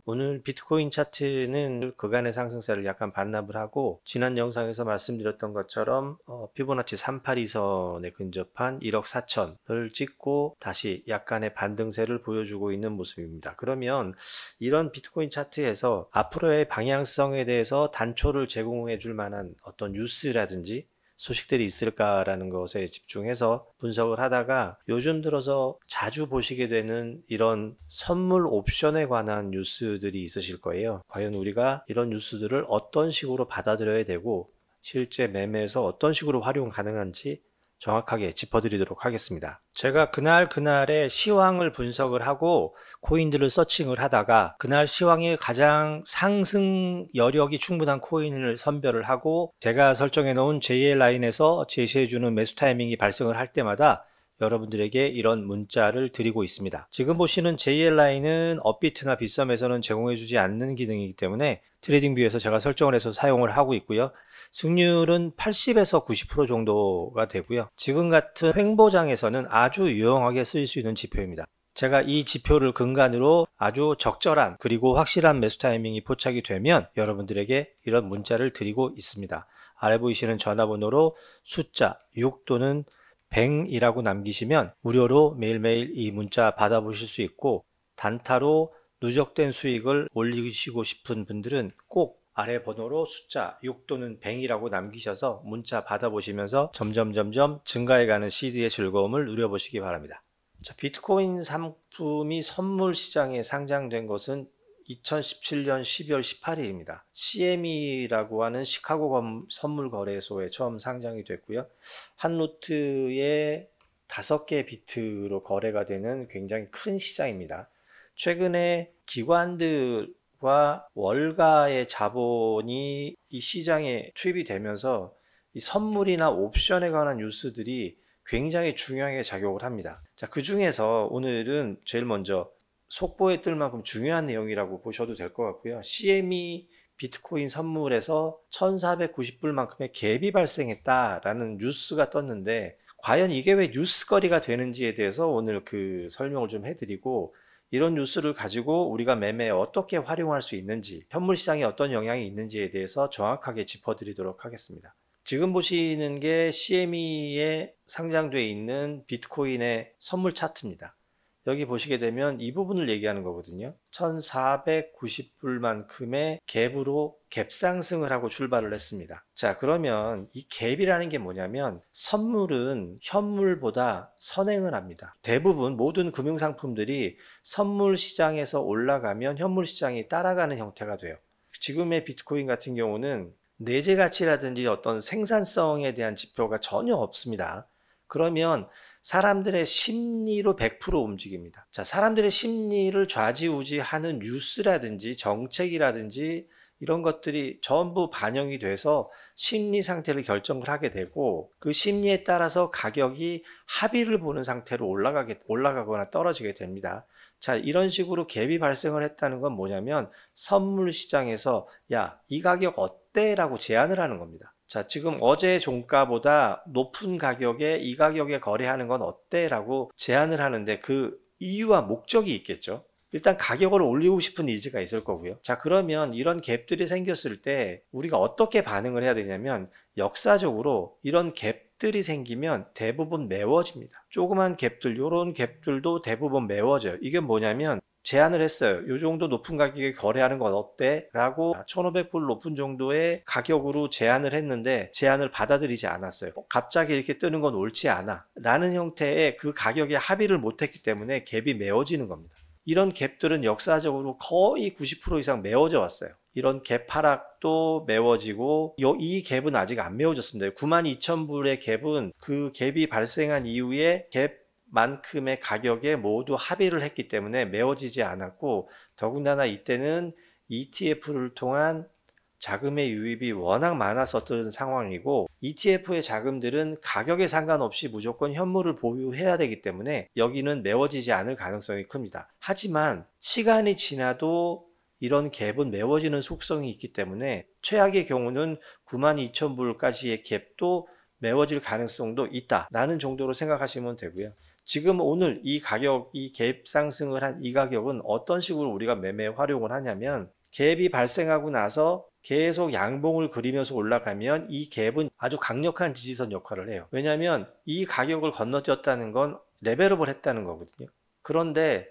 오늘 비트코인 차트는 그간의 상승세를 약간 반납을 하고 지난 영상에서 말씀드렸던 것처럼 피보나치 382선에 근접한 1억 4천을 찍고 다시 약간의 반등세를 보여주고 있는 모습입니다. 그러면 이런 비트코인 차트에서 앞으로의 방향성에 대해서 단초를 제공해 줄 만한 어떤 뉴스라든지 소식들이 있을까라는 것에 집중해서 분석을 하다가 요즘 들어서 자주 보시게 되는 이런 선물 옵션에 관한 뉴스들이 있으실 거예요. 과연 우리가 이런 뉴스들을 어떤 식으로 받아들여야 되고 실제 매매에서 어떤 식으로 활용 가능한지 정확하게 짚어드리도록 하겠습니다. 제가 그날의 시황을 분석을 하고 코인들을 서칭을 하다가 그날 시황에 가장 상승 여력이 충분한 코인을 선별을 하고 제가 설정해 놓은 JL 라인에서 제시해주는 매수 타이밍이 발생을 할 때마다 여러분들에게 이런 문자를 드리고 있습니다. 지금 보시는 JL 라인은 업비트나 빗썸에서는 제공해주지 않는 기능이기 때문에 트레이딩뷰에서 제가 설정을 해서 사용을 하고 있고요. 승률은 80에서 90% 정도가 되고요. 지금 같은 횡보장에서는 아주 유용하게 쓰일 수 있는 지표입니다. 제가 이 지표를 근간으로 아주 적절한 그리고 확실한 매수 타이밍이 포착이 되면 여러분들에게 이런 문자를 드리고 있습니다. 아래 보이시는 전화번호로 숫자 6 또는 100이라고 남기시면 무료로 매일매일 이 문자 받아보실 수 있고 단타로 누적된 수익을 올리시고 싶은 분들은 꼭 아래 번호로 숫자 6 또는 100이라고 남기셔서 문자 받아보시면서 점점 증가해가는 시드의 즐거움을 누려보시기 바랍니다. 자, 비트코인 상품이 선물 시장에 상장된 것은 2017년 12월 18일입니다. CME라고 하는 시카고 선물 거래소에 처음 상장이 됐고요. 한 로트에 5개 비트로 거래가 되는 굉장히 큰 시장입니다. 최근에 기관들과 월가의 자본이 이 시장에 투입이 되면서 이 선물이나 옵션에 관한 뉴스들이 굉장히 중요하게 작용을 합니다. 자, 그 중에서 오늘은 제일 먼저 속보에 뜰 만큼 중요한 내용이라고 보셔도 될 것 같고요. CME 비트코인 선물에서 1490불만큼의 갭이 발생했다라는 뉴스가 떴는데 과연 이게 왜 뉴스거리가 되는지에 대해서 오늘 그 설명을 좀 해드리고 이런 뉴스를 가지고 우리가 매매에 어떻게 활용할 수 있는지 현물 시장에 어떤 영향이 있는지에 대해서 정확하게 짚어드리도록 하겠습니다. 지금 보시는 게 CME에 상장되어 있는 비트코인의 선물 차트입니다. 여기 보시게 되면 이 부분을 얘기하는 거거든요. 1490불만큼의 갭으로 갭 상승을 하고 출발을 했습니다. 자, 그러면 이 갭이라는 게 뭐냐면 선물은 현물보다 선행을 합니다. 대부분 모든 금융상품들이 선물 시장에서 올라가면 현물 시장이 따라가는 형태가 돼요. 지금의 비트코인 같은 경우는 내재 가치라든지 어떤 생산성에 대한 지표가 전혀 없습니다. 그러면 사람들의 심리로 100% 움직입니다. 자, 사람들의 심리를 좌지우지하는 뉴스라든지 정책이라든지 이런 것들이 전부 반영이 돼서 심리 상태를 결정을 하게 되고 그 심리에 따라서 가격이 합의를 보는 상태로 올라가거나 떨어지게 됩니다. 자, 이런 식으로 갭이 발생을 했다는 건 뭐냐면 선물 시장에서 야, 이 가격 어때? 라고 제안을 하는 겁니다. 자, 지금 어제 종가보다 높은 가격에 이 가격에 거래하는 건 어때? 라고 제안을 하는데 그 이유와 목적이 있겠죠. 일단 가격을 올리고 싶은 니즈가 있을 거고요. 자, 그러면 이런 갭들이 생겼을 때 우리가 어떻게 반응을 해야 되냐면 역사적으로 이런 갭들이 생기면 대부분 매워집니다. 조그만 갭들, 이런 갭들도 대부분 매워져요. 이게 뭐냐면 제안을 했어요. 요 정도 높은 가격에 거래하는 건 어때? 라고 1500불 높은 정도의 가격으로 제안을 했는데 제안을 받아들이지 않았어요. 갑자기 이렇게 뜨는 건 옳지 않아 라는 형태의 그 가격에 합의를 못했기 때문에 갭이 매워지는 겁니다. 이런 갭들은 역사적으로 거의 90% 이상 매워져 왔어요. 이런 갭 하락도 매워지고 이 갭은 아직 안 매워졌습니다. 92,000불의 갭은 그 갭이 발생한 이후에 갭 만큼의 가격에 모두 합의를 했기 때문에 매워지지 않았고 더군다나 이때는 ETF를 통한 자금의 유입이 워낙 많았었던 상황이고 ETF의 자금들은 가격에 상관없이 무조건 현물을 보유해야 되기 때문에 여기는 매워지지 않을 가능성이 큽니다. 하지만 시간이 지나도 이런 갭은 매워지는 속성이 있기 때문에 최악의 경우는 92,000불까지의 갭도 매워질 가능성도 있다라는 정도로 생각하시면 되고요. 지금 오늘 이 가격, 이 갭 상승을 한 이 가격은 어떤 식으로 우리가 매매에 활용을 하냐면, 갭이 발생하고 나서 계속 양봉을 그리면서 올라가면 이 갭은 아주 강력한 지지선 역할을 해요. 왜냐하면 이 가격을 건너뛰었다는 건 레벨업을 했다는 거거든요. 그런데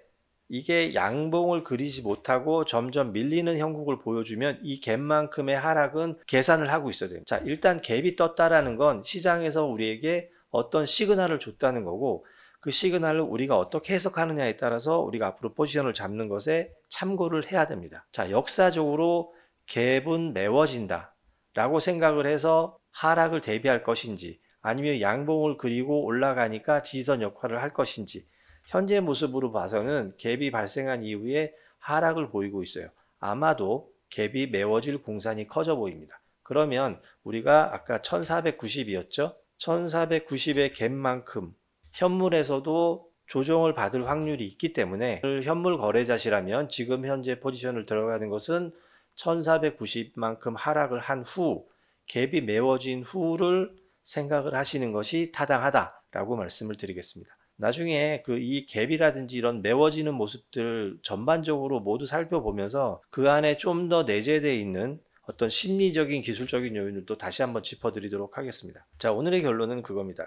이게 양봉을 그리지 못하고 점점 밀리는 형국을 보여주면 이 갭만큼의 하락은 계산을 하고 있어야 돼요. 자, 일단 갭이 떴다라는 건 시장에서 우리에게 어떤 시그널을 줬다는 거고, 그 시그널을 우리가 어떻게 해석하느냐에 따라서 우리가 앞으로 포지션을 잡는 것에 참고를 해야 됩니다. 자, 역사적으로 갭은 메워진다 라고 생각을 해서 하락을 대비할 것인지, 아니면 양봉을 그리고 올라가니까 지지선 역할을 할 것인지, 현재 모습으로 봐서는 갭이 발생한 이후에 하락을 보이고 있어요. 아마도 갭이 메워질 공산이 커져 보입니다. 그러면 우리가 아까 1490이었죠? 1490의 갭만큼 현물에서도 조정을 받을 확률이 있기 때문에, 현물 거래자시라면 지금 현재 포지션을 들어가는 것은 1490만큼 하락을 한 후, 갭이 메워진 후를 생각을 하시는 것이 타당하다라고 말씀을 드리겠습니다. 나중에 이 갭이라든지 이런 메워지는 모습들 전반적으로 모두 살펴보면서 그 안에 좀 더 내재되어 있는 어떤 심리적인 기술적인 요인들도 다시 한번 짚어드리도록 하겠습니다. 자, 오늘의 결론은 그겁니다.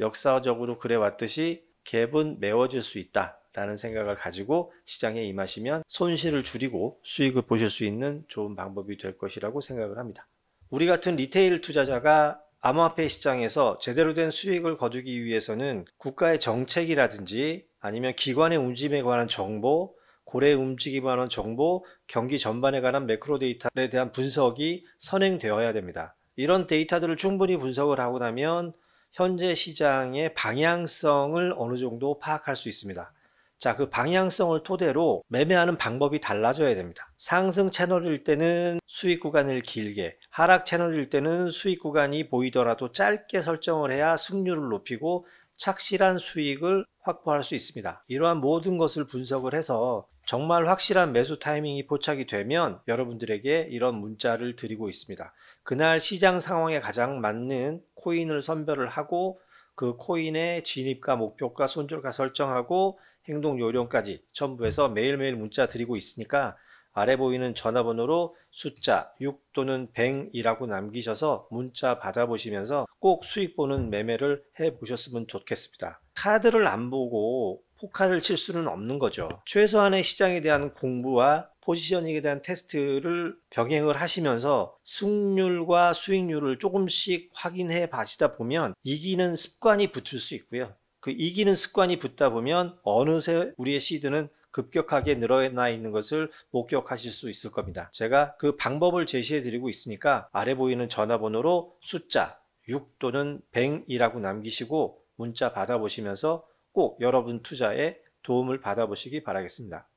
역사적으로 그래왔듯이 갭은 메워질 수 있다 라는 생각을 가지고 시장에 임하시면 손실을 줄이고 수익을 보실 수 있는 좋은 방법이 될 것이라고 생각을 합니다. 우리 같은 리테일 투자자가 암호화폐 시장에서 제대로 된 수익을 거두기 위해서는 국가의 정책이라든지 아니면 기관의 움직임에 관한 정보, 고래 움직임에 관한 정보, 경기 전반에 관한 매크로 데이터에 대한 분석이 선행되어야 됩니다. 이런 데이터들을 충분히 분석을 하고 나면 현재 시장의 방향성을 어느 정도 파악할 수 있습니다. 자, 그 방향성을 토대로 매매하는 방법이 달라져야 됩니다. 상승 채널일 때는 수익 구간을 길게, 하락 채널일 때는 수익 구간이 보이더라도 짧게 설정을 해야 승률을 높이고 착실한 수익을 확보할 수 있습니다. 이러한 모든 것을 분석을 해서 정말 확실한 매수 타이밍이 포착이 되면 여러분들에게 이런 문자를 드리고 있습니다. 그날 시장 상황에 가장 맞는 코인을 선별을 하고 그 코인의 진입가, 목표가, 손절가 설정하고 행동 요령까지 첨부해서 매일매일 문자 드리고 있으니까 아래 보이는 전화번호로 숫자 6 또는 100이라고 남기셔서 문자 받아보시면서 꼭 수익 보는 매매를 해보셨으면 좋겠습니다. 카드를 안 보고 포카를 칠 수는 없는 거죠. 최소한의 시장에 대한 공부와 포지셔닝에 대한 테스트를 병행을 하시면서 승률과 수익률을 조금씩 확인해 가시다 보면 이기는 습관이 붙을 수 있고요. 그 이기는 습관이 붙다 보면 어느새 우리의 시드는 급격하게 늘어나 있는 것을 목격하실 수 있을 겁니다. 제가 그 방법을 제시해 드리고 있으니까 아래 보이는 전화번호로 숫자 6 또는 100이라고 남기시고 문자 받아보시면서 꼭 여러분 투자에 도움을 받아보시기 바라겠습니다.